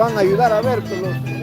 van a ayudar a ver pues,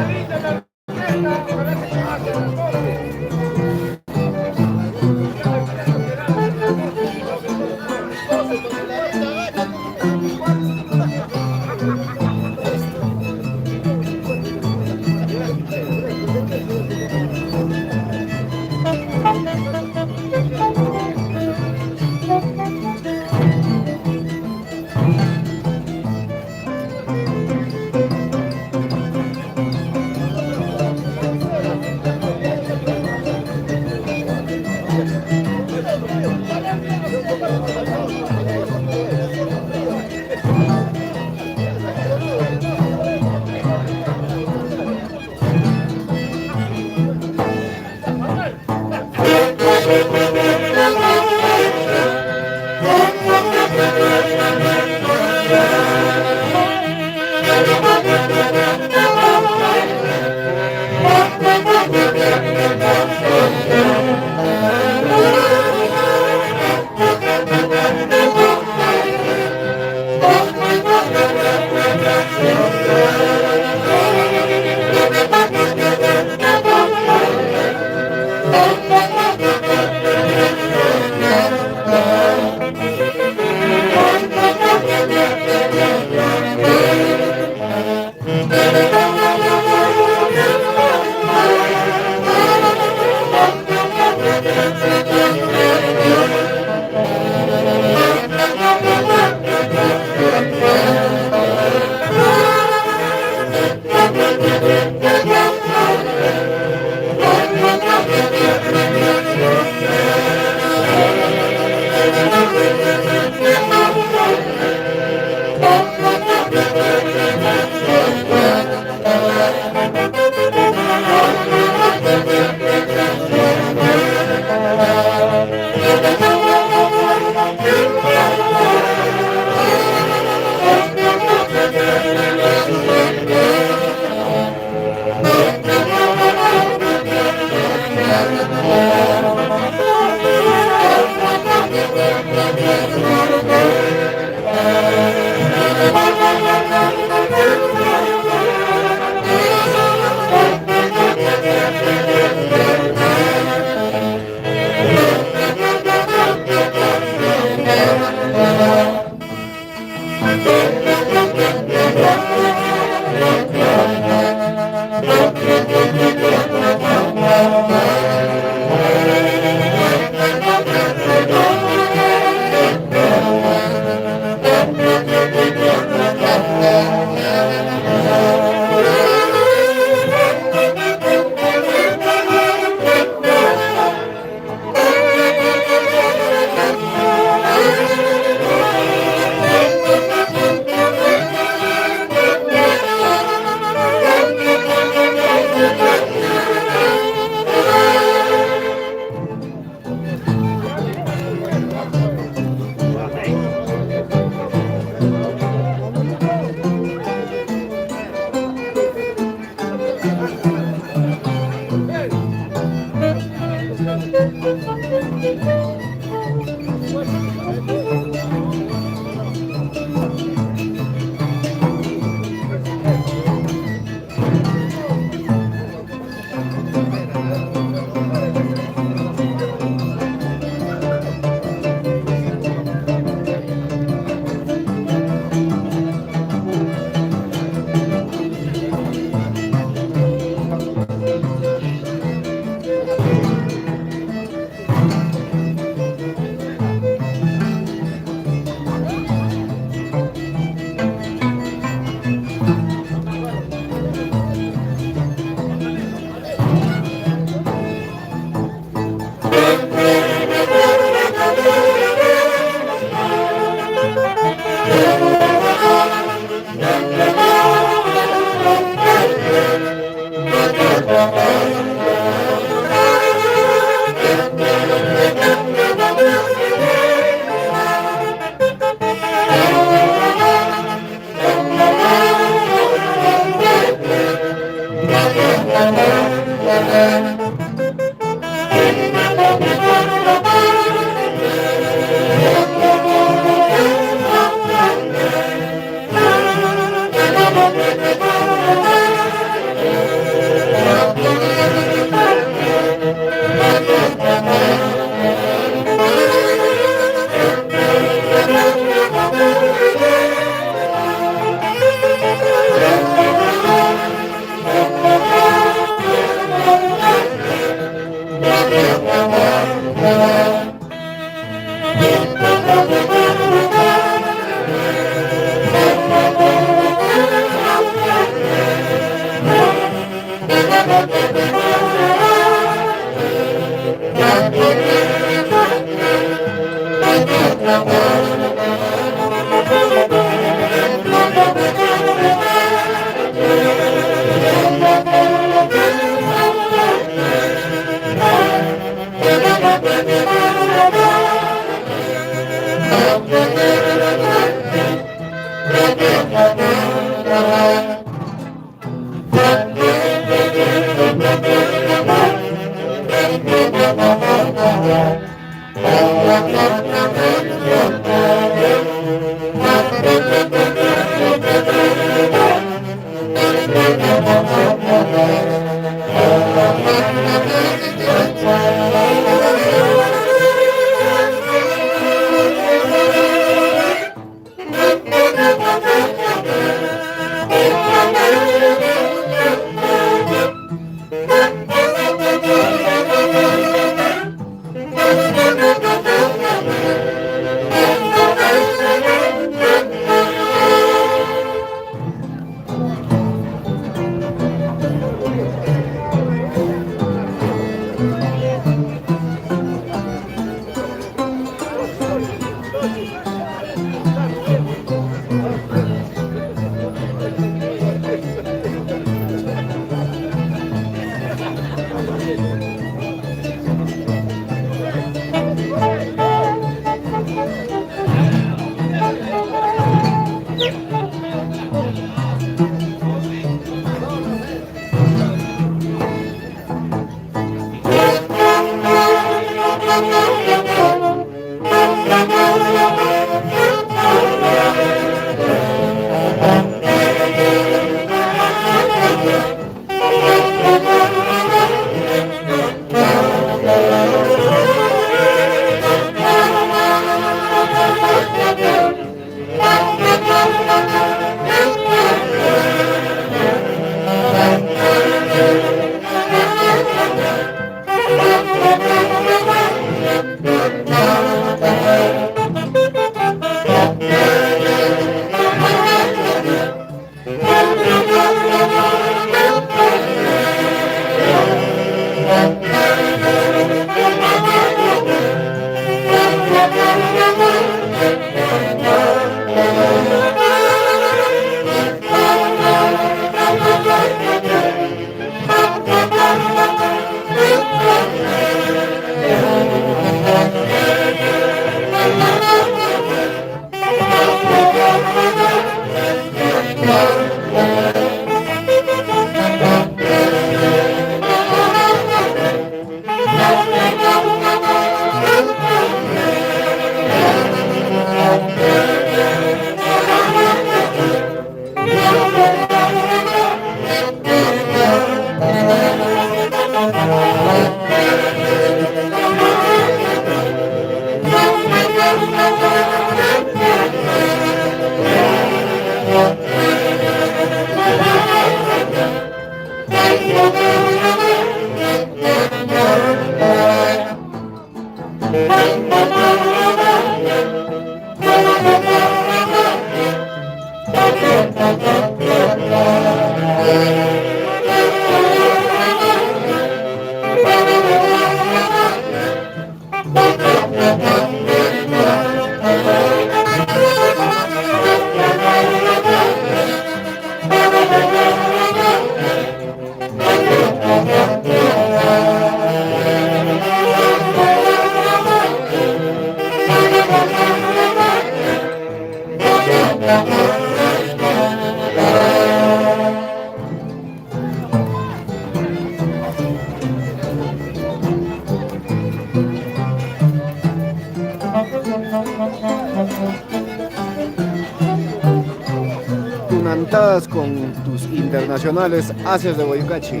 Tunantadas con tus internacionales haces de Boyucachi.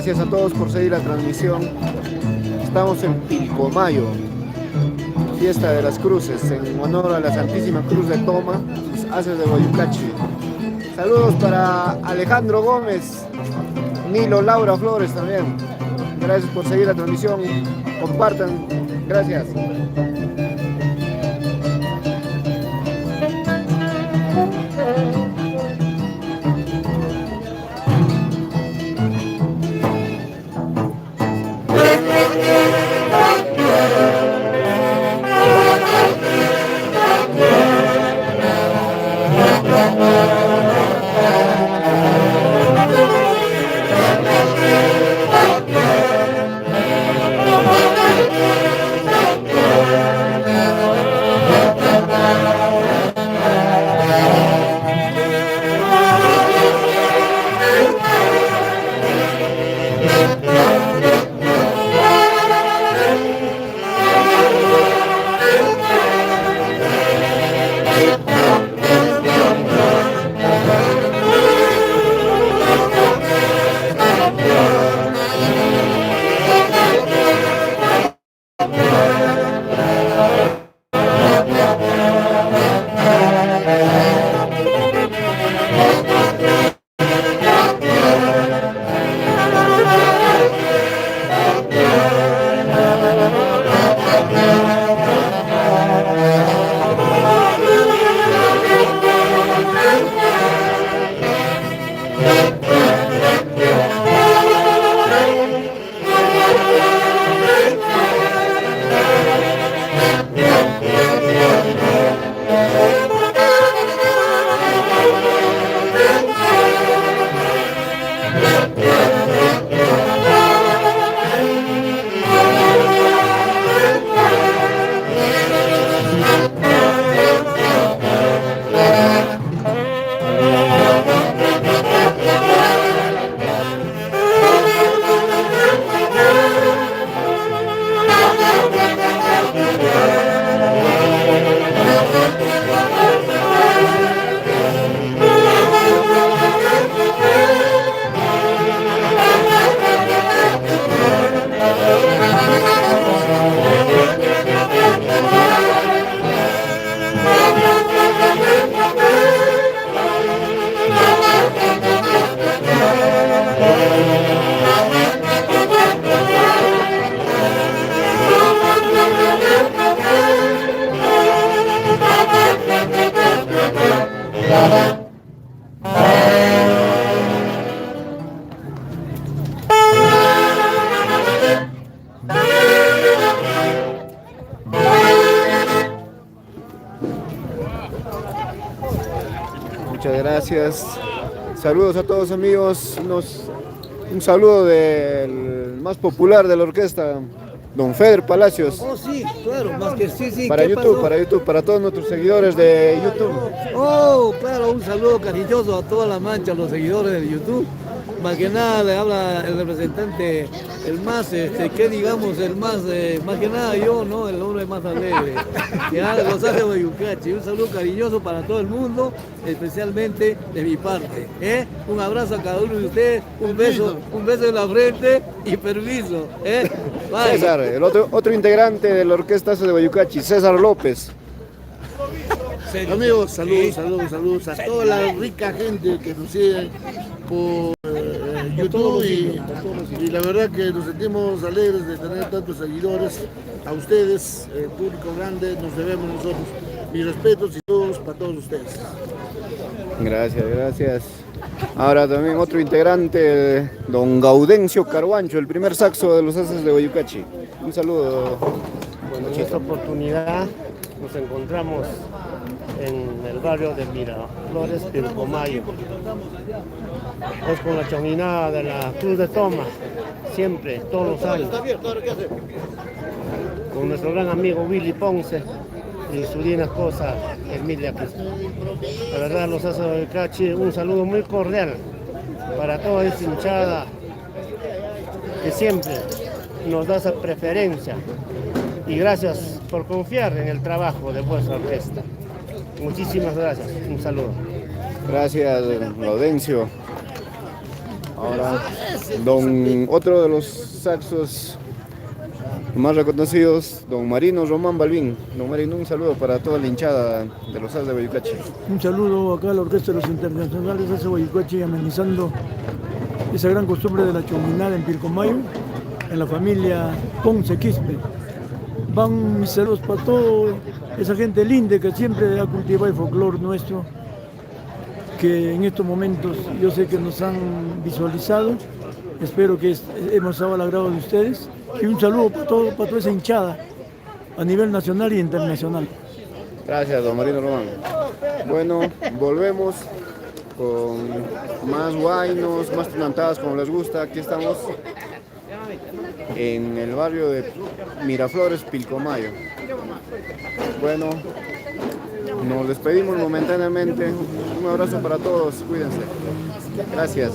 Gracias a todos por seguir la transmisión. Estamos en Pilcomayo, fiesta de las cruces, en honor a la Santísima Cruz de Toma, los haces de Guayucachi. Saludos para Alejandro Gómez, Nilo, Laura Flores también. Gracias por seguir la transmisión. Compartan. Gracias. Muchas gracias. Saludos a todos amigos. Un saludo del más popular de la orquesta, don Feder Palacios. Oh, sí, claro, más que sí, sí. Para YouTube, para todos nuestros seguidores de YouTube. Oh, claro, un saludo cariñoso a toda la mancha, a los seguidores de YouTube. Más que nada le habla el representante, el más, que digamos, el más, más que nada yo, ¿no? El hombre más alegre. Ya, los hace Guayucachi. Un saludo cariñoso para todo el mundo, especialmente de mi parte. Un abrazo a cada uno de ustedes, un beso en la frente y permiso. Bye. César, el otro integrante de la orquesta de Guayucachi, César López. Amigos, saludos a toda la rica gente que nos sigue por YouTube y la verdad que nos sentimos alegres de tener tantos seguidores. A ustedes, el público grande, nos debemos nosotros. Mis respetos y todos para todos ustedes. Gracias. Ahora también otro integrante, don Gaudencio Carguancho, el primer saxo de los haces de Guayucachi. Un saludo. Bueno, en esta oportunidad nos encontramos en el barrio de Miraflores, Pilcomayo. Es con la choninada de la Cruz de Toma, siempre, todos los años. Con nuestro gran amigo Willy Ponce y su linda esposa Emilia Cristo. La verdad, los haces de Guayucachi, un saludo muy cordial para toda esta hinchada que siempre nos da esa preferencia. Y gracias por confiar en el trabajo de vuestra orquesta. Muchísimas gracias. Un saludo. Gracias, Gaudencio. Ahora, otro de los saxos más reconocidos, don Marino Román Balbín. Don Marino, un saludo para toda la hinchada de los As de Guayucache. Un saludo acá a la Orquesta de los Internacionales As de Guayucache, amenizando esa gran costumbre de la chominada en Pilcomayo, en la familia Ponce Quispe. Van mis saludos para toda esa gente linda que siempre ha cultivado el folclore nuestro, que en estos momentos yo sé que nos han visualizado. Espero que hemos estado al agrado de ustedes. Y un saludo para toda esa hinchada a nivel nacional e internacional. Gracias, don Marino Román. Bueno, volvemos con más guainos, más plantadas como les gusta. Aquí estamos en el barrio de Miraflores, Pilcomayo. Bueno, nos despedimos momentáneamente. Un abrazo para todos, cuídense. Gracias.